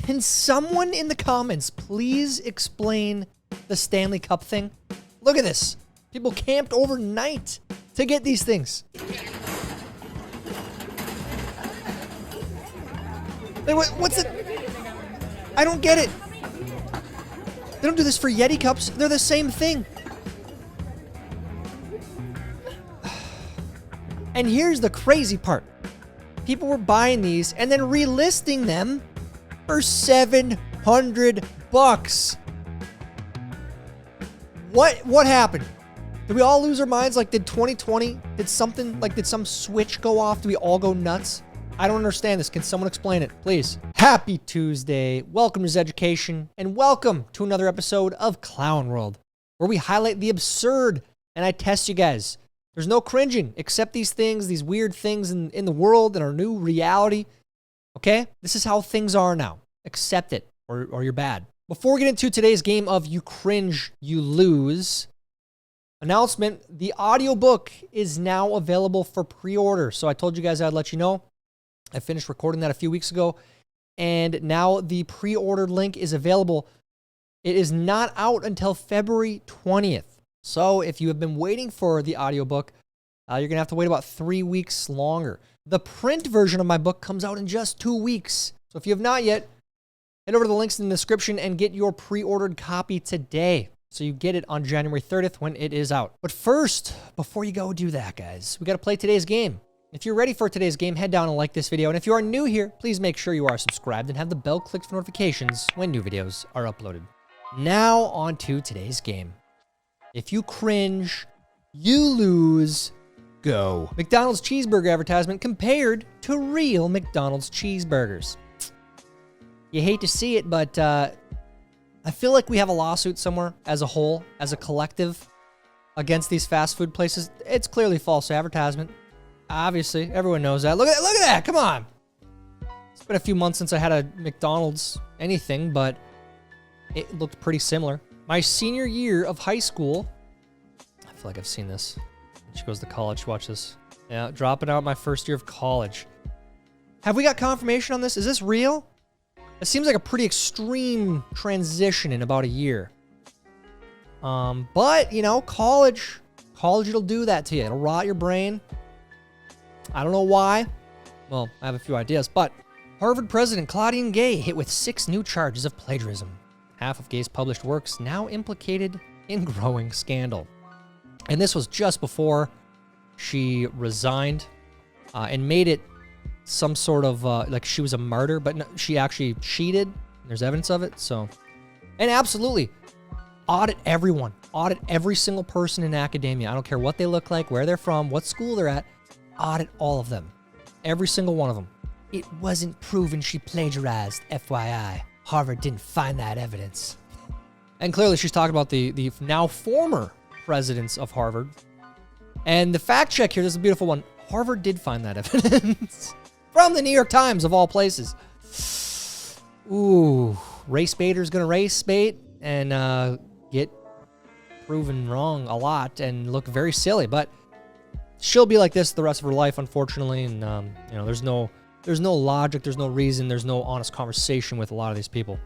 Can someone in the comments please explain the Stanley Cup thing? Look at this. People camped overnight to get these things. What's it? I don't get it. They don't do this for Yeti cups. They're the same thing. And here's the crazy part. People were buying these and then relisting them for $700. What happened? Did we all lose our minds? Like, did 2020, did some switch go off? Do we all go nuts? I don't understand this. Can someone explain it, please? Happy Tuesday. Welcome to Zeducation, and welcome to another episode of Clown World, where we highlight the absurd, and I test you guys. There's no cringing. Accept these things, these weird things in the world, in our new reality. Okay? This is how things are now. Accept it, or you're bad. Before we get into today's game of You Cringe, You Lose, announcement, the audiobook is now available for pre-order. So I told you guys I'd let you know. I finished recording that a few weeks ago, and now the pre-ordered link is available. It is not out until February 20th. So if you have been waiting for the audiobook, you're going to have to wait about 3 weeks longer. The print version of my book comes out in just 2 weeks. So if you have not yet, head over to the links in the description and get your pre-ordered copy today, so you get it on January 30th when it is out. But first, before you go do that, guys, we got to play today's game. If you're ready for today's game, head down and like this video. And if you are new here, please make sure you are subscribed and have the bell clicked for notifications when new videos are uploaded. Now on to today's game. If you cringe, you lose. Go. McDonald's cheeseburger advertisement compared to real McDonald's cheeseburgers. You hate to see it, but I feel like we have a lawsuit somewhere as a whole, as a collective, against these fast food places. It's clearly false advertisement. Obviously, everyone knows that. Look at that. Come on. It's been a few months since I had a McDonald's anything, but it looked pretty similar. My senior year of high school, I feel like I've seen this. She goes to college. Watch this. Yeah, dropping out my first year of college. Have we got confirmation on this? Is this real? It seems like a pretty extreme transition in about a year. But, you know, college, it'll do that to you. It'll rot your brain. I don't know why. Well, I have a few ideas, but Harvard president Claudine Gay hit with 6 new charges of plagiarism. Half of Gay's published works now implicated in growing scandal. And this was just before she resigned and made it some sort of, like she was a martyr, but no, she actually cheated. There's evidence of it, so. And absolutely, audit everyone. Audit every single person in academia. I don't care what they look like, where they're from, what school they're at. Audit all of them. Every single one of them. It wasn't proven she plagiarized, FYI. Harvard didn't find that evidence. And clearly she's talking about the now former presidents of Harvard. And the fact check here, this is a beautiful one. Harvard did find that evidence. From the New York Times, of all places. Ooh, race baiter's gonna race bait and get proven wrong a lot and look very silly. But she'll be like this the rest of her life, unfortunately. And you know, there's no logic, there's no reason, there's no honest conversation with a lot of these people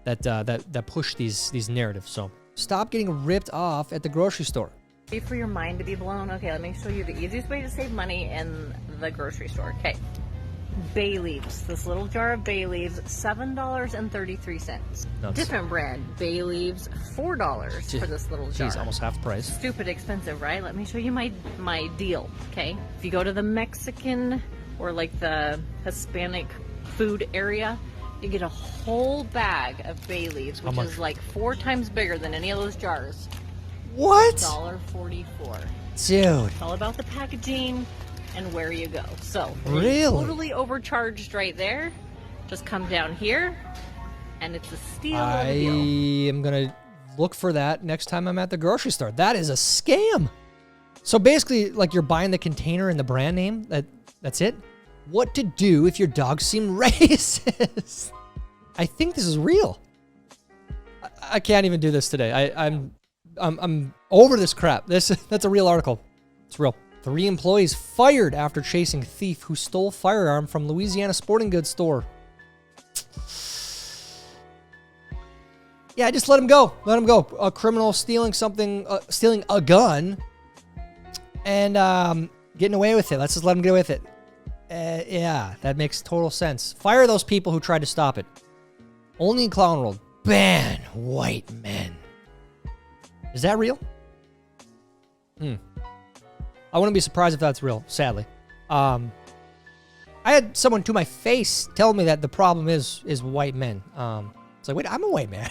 that push these narratives. So stop getting ripped off at the grocery store. For your mind to be blown. Okay, let me show you the easiest way to save money in the grocery store. Okay, bay leaves. This little jar of bay leaves, $7.33. Different brand, bay leaves, $4 for this little jar. Jeez, almost half the price. Stupid expensive, right? Let me show you my deal. Okay, if you go to the Mexican or like the Hispanic food area, you get a whole bag of bay leaves, which is like 4 times bigger than any of those jars. What? $1.44. Dude. It's all about the packaging and where you go. So, really? Totally overcharged right there. Just come down here, and it's a steal. I am going to look for that next time I'm at the grocery store. That is a scam. So basically, like, you're buying the container and the brand name. That's it? What to do if your dogs seem racist? I think this is real. I can't even do this today. I'm over this crap. That's a real article. It's real. 3 employees fired after chasing thief who stole firearm from Louisiana sporting goods store. Yeah, just let him go. Let him go. A criminal stealing something, stealing a gun, and getting away with it. Let's just let him get away with it. Yeah, that makes total sense. Fire those people who tried to stop it. Only in Clown World. Ban white men. Is that real? I wouldn't be surprised if that's real, sadly. I had someone to my face tell me that the problem is white men. It's like, wait, I'm a white man.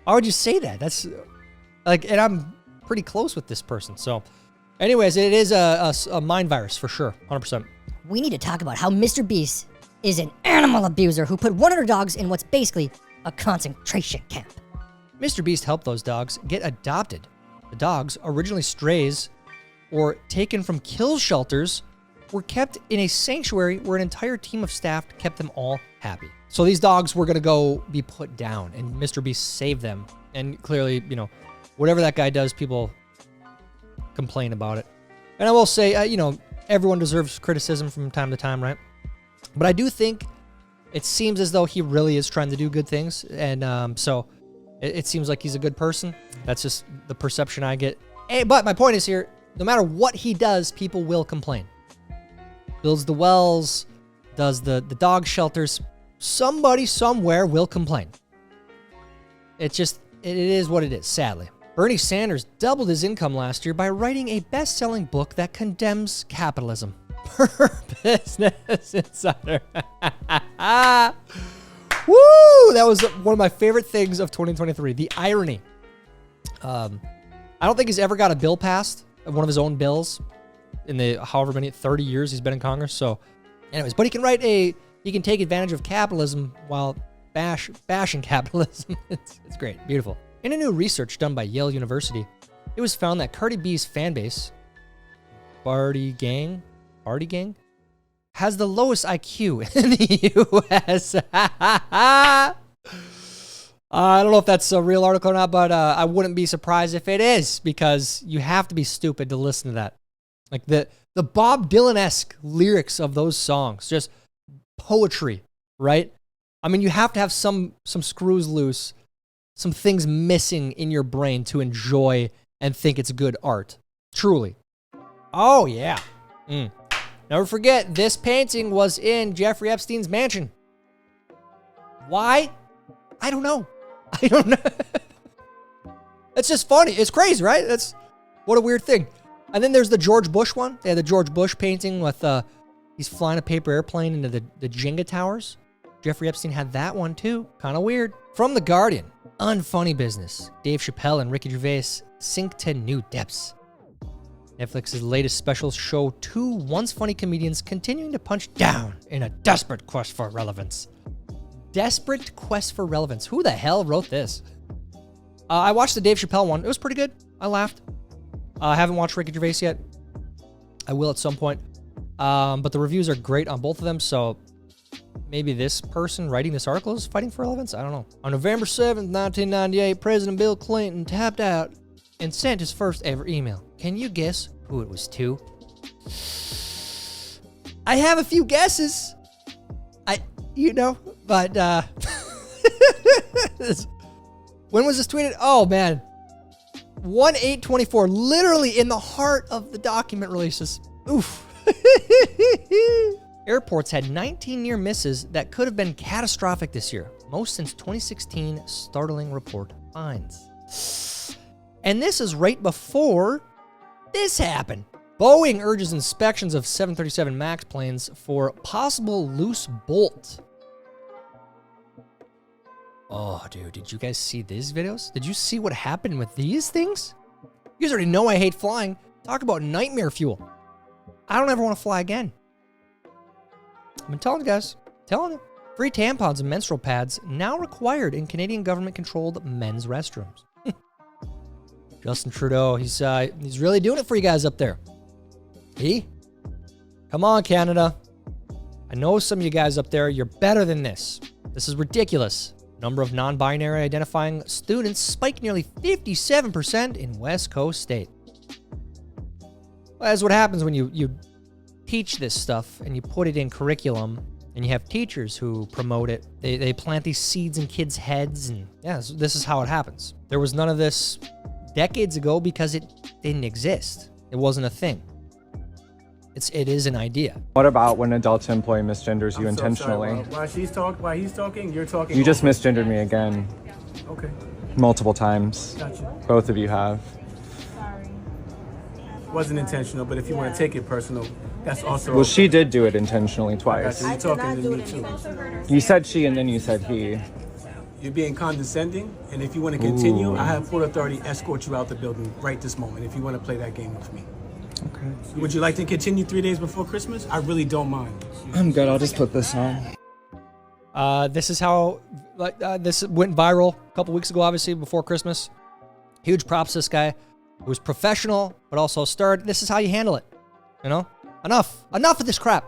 Why would you say that? That's like, and I'm pretty close with this person. So anyways, it is a mind virus for sure. 100%. We need to talk about how Mr. Beast is an animal abuser who put 100 dogs in what's basically a concentration camp. Mr. Beast helped those dogs get adopted. The dogs, originally strays or taken from kill shelters, were kept in a sanctuary where an entire team of staff kept them all happy. So these dogs were going to go be put down, and Mr. Beast saved them. And clearly, you know, whatever that guy does, people complain about it. And I will say, you know, everyone deserves criticism from time to time, right? But I do think it seems as though he really is trying to do good things. And so it seems like he's a good person. That's just the perception I get. But my point is here, no matter what he does, people will complain. Builds the wells, does the dog shelters. Somebody somewhere will complain. It's just, it is what it is, sadly. Bernie Sanders doubled his income last year by writing a best-selling book that condemns capitalism. Business Insider. Woo! That was one of my favorite things of 2023. The irony. I don't think he's ever got a bill passed, one of his own bills, in the however many 30 years he's been in Congress. So, anyways, but he can take advantage of capitalism while bashing capitalism. It's great, beautiful. In a new research done by Yale University, it was found that Cardi B's fan base, Barty Gang, has the lowest IQ in the U.S. I don't know if that's a real article or not, but I wouldn't be surprised if it is, because you have to be stupid to listen to that. Like the Bob Dylan-esque lyrics of those songs, just poetry, right? I mean, you have to have some screws loose, some things missing in your brain to enjoy and think it's good art. Truly. Oh, yeah. Never forget, this painting was in Jeffrey Epstein's mansion. Why? I don't know. It's just funny. It's crazy, right? What a weird thing. And then there's the George Bush one. They had the George Bush painting with he's flying a paper airplane into the Jenga towers. Jeffrey Epstein had that one too. Kind of weird. From The Guardian, unfunny business. Dave Chappelle and Ricky Gervais sink to new depths. Netflix's latest specials show two once funny comedians continuing to punch down in a desperate quest for relevance. Desperate quest for relevance. Who the hell wrote this? I watched the Dave Chappelle one. It was pretty good. I laughed. I haven't watched Ricky Gervais yet. I will at some point. But the reviews are great on both of them, so maybe this person writing this article is fighting for relevance? I don't know. On November 7th, 1998, President Bill Clinton tapped out and sent his first ever email. Can you guess who it was to? I have a few guesses. But when was this tweeted? Oh, man. 1/8/24, literally in the heart of the document releases. Oof. Airports had 19 near misses that could have been catastrophic this year. Most since 2016, startling report finds. And this is right before this happened. Boeing urges inspections of 737 MAX planes for possible loose bolt. Oh, dude, did you guys see these videos? Did you see what happened with these things? You guys already know I hate flying. Talk about nightmare fuel. I don't ever want to fly again. I've been telling you guys. Telling you. Free tampons and menstrual pads now required in Canadian government-controlled men's restrooms. Justin Trudeau, he's really doing it for you guys up there. Come on, Canada. I know some of you guys up there, you're better than this. This is ridiculous. Number of non-binary identifying students spiked nearly 57% in West Coast state. Well, that's what happens when you teach this stuff and you put it in curriculum And you have teachers who promote it. They plant these seeds in kids' heads, and yeah, this is how it happens. There was none of this decades ago because it didn't exist. It wasn't a thing. It is an idea. What about when adults employ misgenders you intentionally? While he's talking, you're talking. You just misgendered me again. Okay. Multiple times. Gotcha. Both of you have. Sorry. Wasn't intentional, but if you want to take it personal, that's also. Well, she did do it intentionally twice. You're talking to me too. You said she and then you said he. You're being condescending, and if you want to continue, I have full authority to escort you out the building right this moment. If you want to play that game with me. Okay. Would you like to continue 3 days before Christmas? I really don't mind. I'm good. I'll just put this on. This is how, this went viral a couple weeks ago, obviously, before Christmas. Huge props to this guy who was professional, but also stirred. This is how you handle it. You know? Enough of this crap.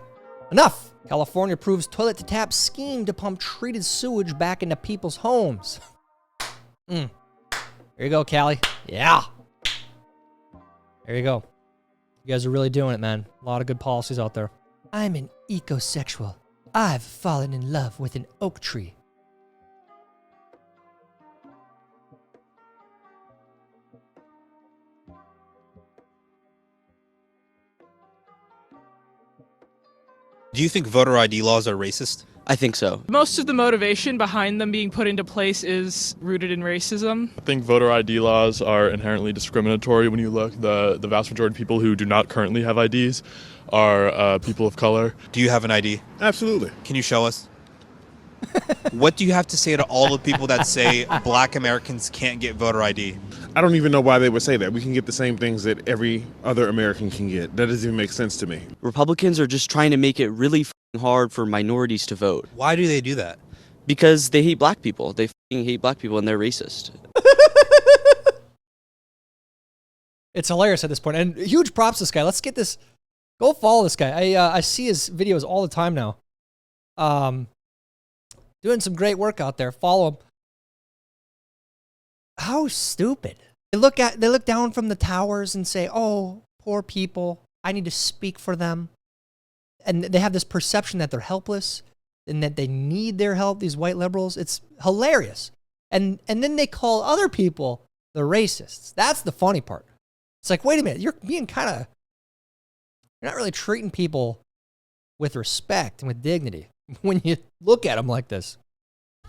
Enough. California approves toilet-to-tap scheme to pump treated sewage back into people's homes. There you go, Cali. Yeah. There you go. You guys are really doing it, man. A lot of good policies out there. I'm an ecosexual. I've fallen in love with an oak tree. Do you think voter ID laws are racist? I think so. Most of the motivation behind them being put into place is rooted in racism. I think voter ID laws are inherently discriminatory. When you look, the vast majority of people who do not currently have IDs are people of color. Do you have an ID? Absolutely. Can you show us? What do you have to say to all the people that say black Americans can't get voter ID? I don't even know why they would say that. We can get the same things that every other American can get. That doesn't even make sense to me. Republicans are just trying to make it really hard for minorities to vote. Why do they do that? Because they hate black people. They hate black people and they're racist. It's hilarious at this point. And huge props to this guy. Let's get this. Go follow this guy. I see his videos all the time now. Doing some great work out there. Follow him. How stupid. They look down from the towers and say, oh, poor people. I need to speak for them. And they have this perception that they're helpless and that they need their help, these white liberals. It's hilarious. And then they call other people the racists. That's the funny part. It's like, wait a minute, you're being you're not really treating people with respect and with dignity when you look at them like this.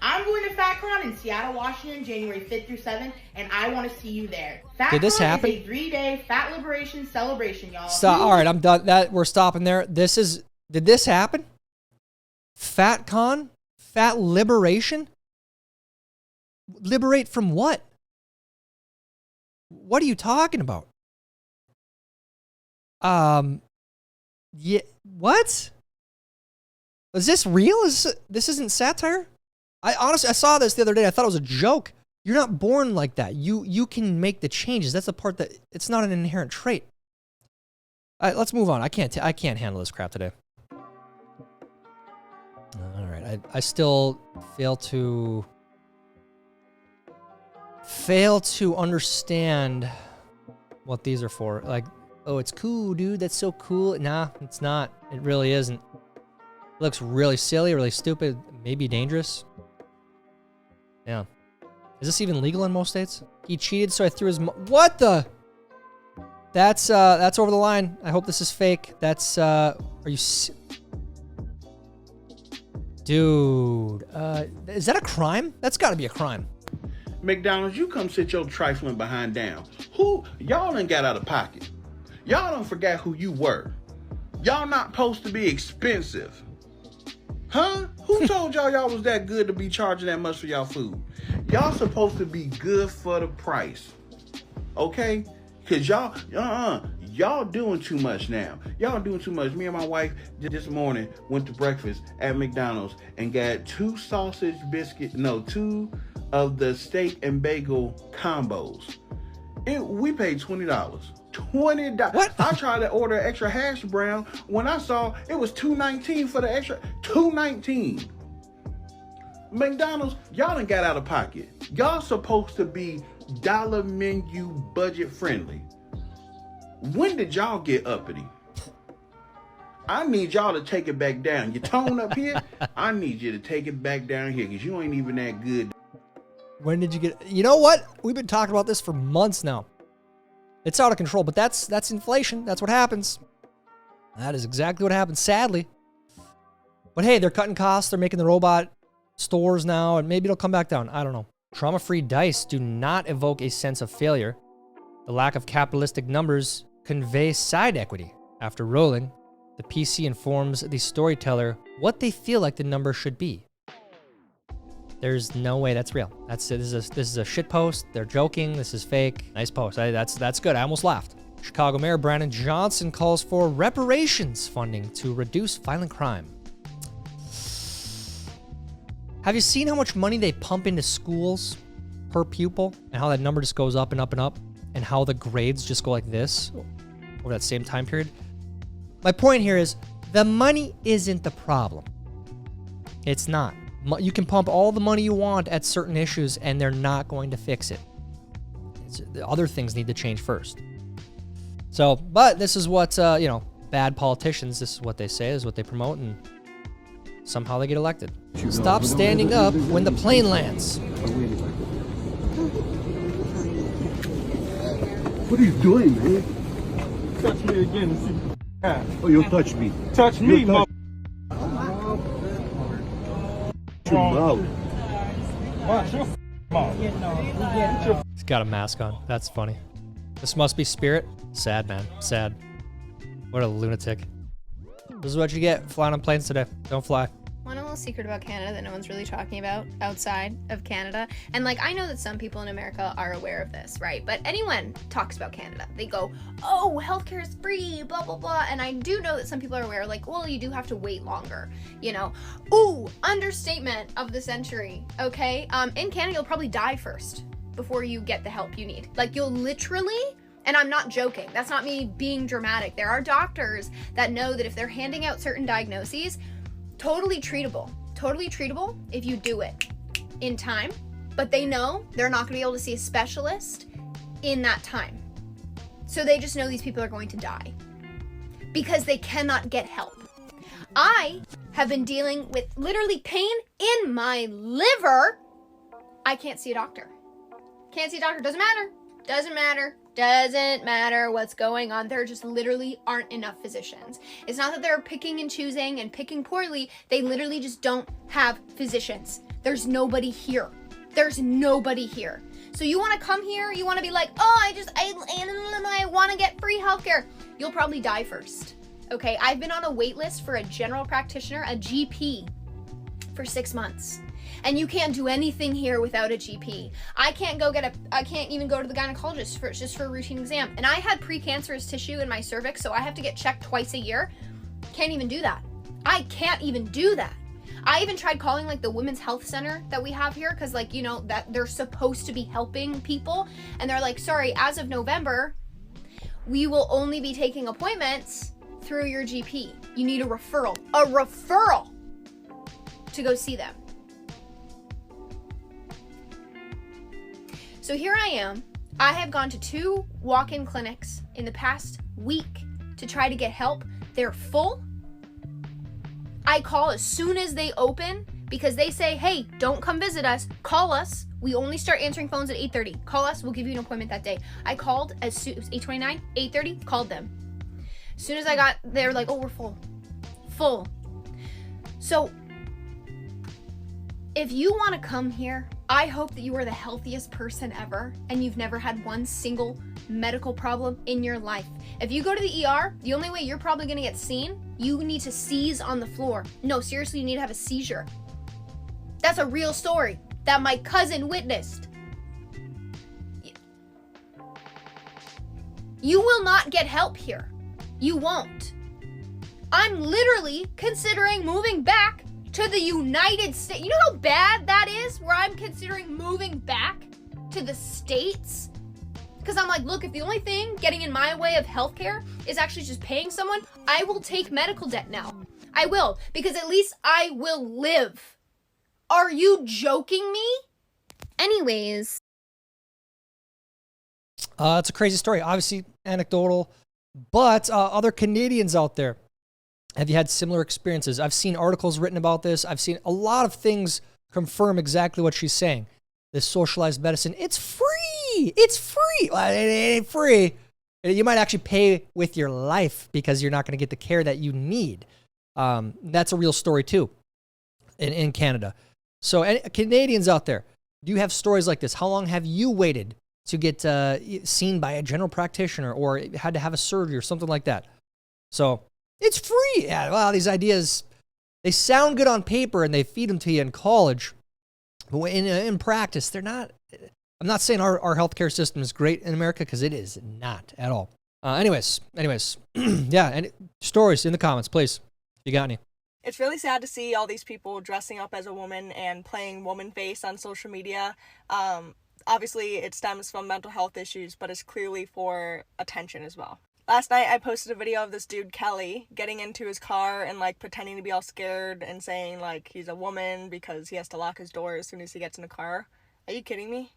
I'm going to FatCon in Seattle, Washington, January 5th through 7th, and I want to see you there. FatCon Did this happen? is a 3-day fat liberation celebration, y'all. Stop. All right, I'm done. We're stopping there. Did this happen? FatCon? Fat liberation? Liberate from what? What are you talking about? Yeah, what? Is this real? This isn't satire? I honestly saw this the other day. I thought it was a joke. You're not born like that. You can make the changes. That's the part that it's not an inherent trait. All right, let's move on. I can't handle this crap today. All right, I still fail to understand what these are for. Like, oh, it's cool, dude. That's so cool. Nah, it's not. It really isn't. It looks really silly, really stupid, maybe dangerous. Yeah. Is this even legal in most states? He cheated, so I threw his... What the? That's over the line. I hope this is fake. That's, are you... Dude, is that a crime? That's gotta be a crime. McDonald's, you come sit your trifling behind down. Y'all done got out of pocket. Y'all done forgot who you were. Y'all not supposed to be expensive. Huh? Who told y'all was that good to be charging that much for y'all food? Y'all supposed to be good for the price. Okay? Cause y'all doing too much now. Y'all doing too much. Me and my wife this morning went to breakfast at McDonald's and got 2 of the steak and bagel combos. We paid $20. $20. What? I tried to order extra hash brown when I saw it was $2.19 for the extra. $2.19. McDonald's, y'all done got out of pocket. Y'all supposed to be dollar menu budget friendly. When did y'all get uppity? I need y'all to take it back down. Your tone up here, I need you to take it back down here because you ain't even that good. When did you get... You know what? We've been talking about this for months now. It's out of control, but that's inflation. That's what happens. That is exactly what happens, sadly. But hey, they're cutting costs. They're making the robot stores now, and maybe it'll come back down. I don't know. Trauma-free dice do not evoke a sense of failure. The lack of capitalistic numbers convey side equity. After rolling, the PC informs the storyteller what they feel like the number should be. There's no way that's real. This is a shit post. They're joking. This is fake. Nice post. That's good. I almost laughed. Chicago Mayor Brandon Johnson calls for reparations funding to reduce violent crime. Have you seen how much money they pump into schools per pupil and how that number just goes up and up and up, and how the grades just go like this over that same time period? My point here is the money isn't the problem. It's not. You can pump all the money you want at certain issues and they're not going to fix it. The other things need to change first. So, but this is what, bad politicians, this is what they say, this is what they promote, and somehow they get elected. Stop standing up when the plane lands. What are you doing, man? Touch me again. Oh, you'll touch me. Touch me, mother. Watch your mouth. He's got a mask on. That's funny. This must be Spirit. Sad, man. Sad. What a lunatic. This is what you get flying on planes today. Don't fly. One little secret about Canada that no one's really talking about outside of Canada, and like I know that some people in America are aware of this, right? But anyone talks about Canada, they go, oh, healthcare is free, blah, blah, blah. And I do know that some people are aware, like, well, you do have to wait longer, you know? Ooh, understatement of the century, okay? In Canada, you'll probably die first before you get the help you need. Like, you'll literally... And I'm not joking. That's not me being dramatic. There are doctors that know that if they're handing out certain diagnoses, totally treatable if you do it in time, but they know they're not gonna be able to see a specialist in that time. So they just know these people are going to die because they cannot get help. I have been dealing with literally pain in my liver. I can't see a doctor. Can't see a doctor. Doesn't matter. Doesn't matter. Doesn't matter what's going on. There just literally aren't enough physicians. It's not that they're picking and choosing and picking poorly. They literally just don't have physicians. There's nobody here. There's nobody here. So you want to come here, you want to be like, oh, I want to get free healthcare. You'll probably die first. Okay, I've been on a wait list for a general practitioner, a GP, for 6 months. And you can't do anything here without a GP. I can't even go to the gynecologist just for a routine exam. And I had precancerous tissue in my cervix, so I have to get checked twice a year. Can't even do that. I can't even do that. I even tried calling like the women's health center that we have here, because like, you know, that they're supposed to be helping people. And they're like, sorry, as of November, we will only be taking appointments through your GP. You need a referral to go see them. So here I am. I have gone to 2 walk-in clinics in the past week to try to get help. They're full. I call as soon as they open because they say, hey, don't come visit us. Call us. We only start answering phones at 8:30. Call us. We'll give you an appointment that day. I called as soon as 8:29, 8:30, called them. As soon as I got, they were like, oh, we're full. Full. So if you want to come here, I hope that you are the healthiest person ever and you've never had one single medical problem in your life. If you go to the ER, the only way you're probably going to get seen, you need to seize on the floor. No, seriously, you need to have a seizure. That's a real story that my cousin witnessed. You will not get help here. You won't. I'm literally considering moving back to the United States. You know how bad that is, where I'm considering moving back to the States? Because I'm like, look, if the only thing getting in my way of healthcare is actually just paying someone, I will take medical debt now. I will, because at least I will live. Are you joking me? Anyways. It's a crazy story. Obviously anecdotal, but other Canadians out there. Have you had similar experiences? I've seen articles written about this. I've seen a lot of things confirm exactly what she's saying. This socialized medicine, it's free. It's free. Well, it ain't free. You might actually pay with your life because you're not going to get the care that you need. That's a real story too in Canada. So Canadians out there, do you have stories like this? How long have you waited to get seen by a general practitioner or had to have a surgery or something like that? So it's free. Yeah, well, these ideas, they sound good on paper and they feed them to you in college. But in practice, they're not. I'm not saying our healthcare system is great in America because it is not at all. Anyways, yeah, and stories in the comments, please. If you got any. It's really sad to see all these people dressing up as a woman and playing woman face on social media. Obviously, it stems from mental health issues, but it's clearly for attention as well. Last night, I posted a video of this dude, Kelly, getting into his car and, like, pretending to be all scared and saying, like, he's a woman because he has to lock his door as soon as he gets in the car. Are you kidding me?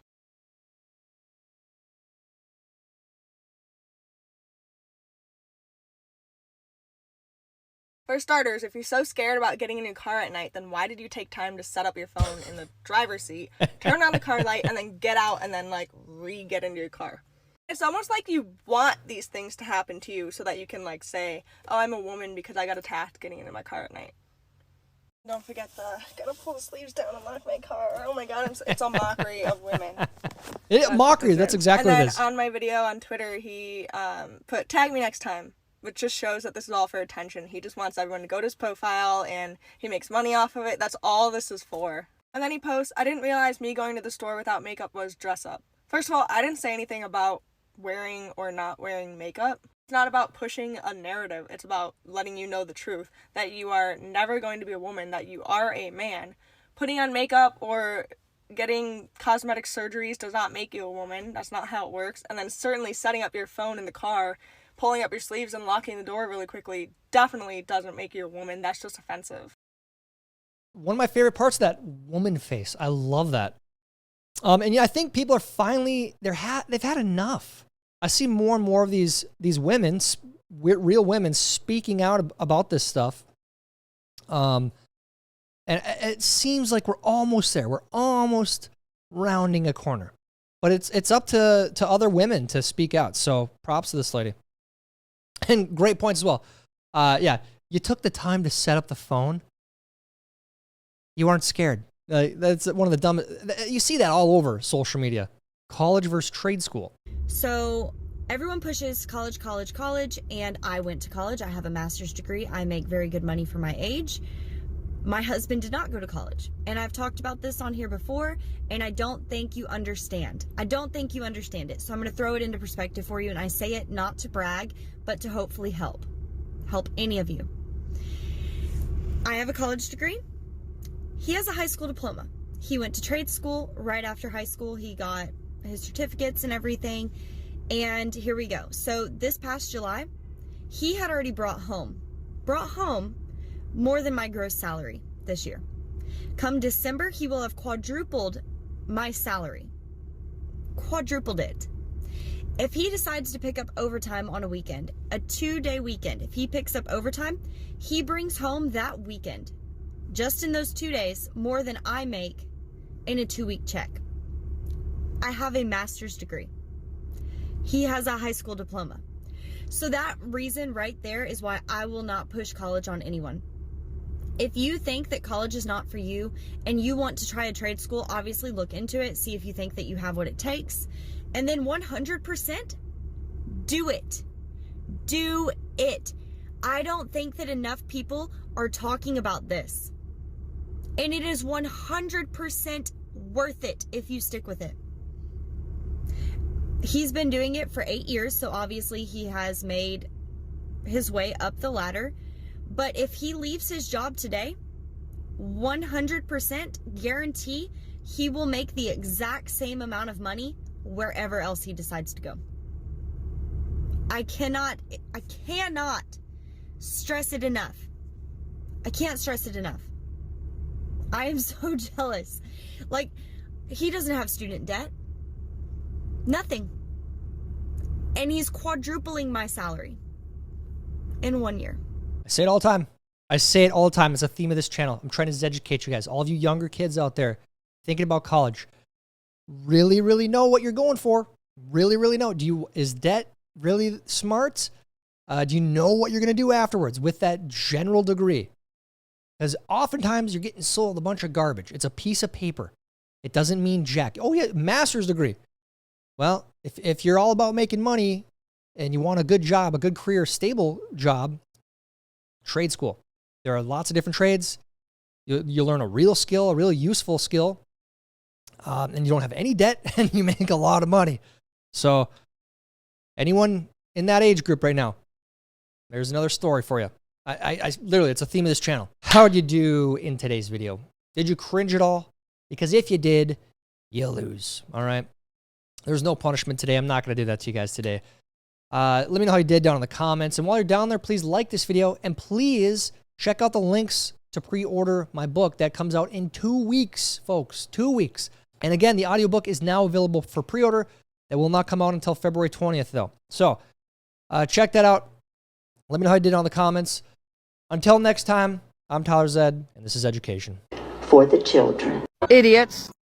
For starters, if you're so scared about getting in your car at night, then why did you take time to set up your phone in the driver's seat, turn on the car light, and then get out and then, like, re-get into your car? It's almost like you want these things to happen to you so that you can, like, say, oh, I'm a woman because I got attacked getting into my car at night. Don't forget gotta pull the sleeves down and lock my car. Oh my god, it's a mockery of women. Mockery, that's exactly what it is. And then on my video on Twitter, he put, tag me next time, which just shows that this is all for attention. He just wants everyone to go to his profile and he makes money off of it. That's all this is for. And then he posts, I didn't realize me going to the store without makeup was dress up. First of all, I didn't say anything about wearing or not wearing makeup. It's not about pushing a narrative. It's about letting you know the truth, that you are never going to be a woman, that you are a man. Putting on makeup or getting cosmetic surgeries does not make you a woman. That's not how it works. And then certainly setting up your phone in the car, pulling up your sleeves and locking the door really quickly definitely doesn't make you a woman. That's just offensive. One of my favorite parts of that, woman face. I love that. And yeah, I think people are finally, they've had enough. I see more and more of these women, real women, speaking out about this stuff. And it seems like we're almost there. We're almost rounding a corner. But it's up to other women to speak out. So props to this lady. And great points as well. Yeah, you took the time to set up the phone. You aren't scared. That's one of the dumbest. You see that all over social media. College versus trade school. So everyone pushes college, and I went to college. I have a master's degree. I make very good money for my age. My husband did not go to college, and I've talked about this on here before, and I don't think you understand. I don't think you understand it, so I'm going to throw it into perspective for you, and I say it not to brag, but to hopefully help any of you. I have a college degree. He has a high school diploma. He went to trade school right after high school. He got his certificates and everything, and here we go. So this past July, he had already brought home more than my gross salary this year. Come December, he will have quadrupled my salary. Quadrupled it. If he decides to pick up overtime on a weekend, a 2-day weekend, if he picks up overtime, he brings home that weekend, just in those 2 days, more than I make in a 2-week check. I have a master's degree. He has a high school diploma. So that reason right there is why I will not push college on anyone. If you think that college is not for you and you want to try a trade school, obviously look into it, see if you think that you have what it takes, and then 100% do it. Do it. I don't think that enough people are talking about this. And it is 100% worth it if you stick with it. He's been doing it for 8 years, so obviously he has made his way up the ladder. But if he leaves his job today, 100% guarantee he will make the exact same amount of money wherever else he decides to go. I cannot stress it enough. I can't stress it enough. I am so jealous. Like, he doesn't have student debt. Nothing. And he's quadrupling my salary in 1 year. say it all the time. I say it all the time. It's a theme of this channel. I'm trying to Zeducate you guys. All of you younger kids out there thinking about college. Really, really know what you're going for. Really, really know. Is debt really smart? Do you know what you're going to do afterwards with that general degree? Because oftentimes you're getting sold a bunch of garbage. It's a piece of paper. It doesn't mean jack. Oh yeah, master's degree. Well, if you're all about making money and you want a good job, a good career, stable job, trade school. There are lots of different trades. You learn a real skill, a really useful skill, and you don't have any debt, and you make a lot of money. So anyone in that age group right now, there's another story for you. I literally, it's a theme of this channel. How did you do in today's video? Did you cringe at all? Because if you did, you lose, all right? There's no punishment today. I'm not going to do that to you guys today. Let me know how you did down in the comments. And while you're down there, please like this video. And please check out the links to pre-order my book that comes out in 2 weeks, folks. 2 weeks. And again, the audiobook is now available for pre-order. That will not come out until February 20th, though. So check that out. Let me know how you did on the comments. Until next time, I'm Tyler Zed, and this is Zeducation. For the children. Idiots.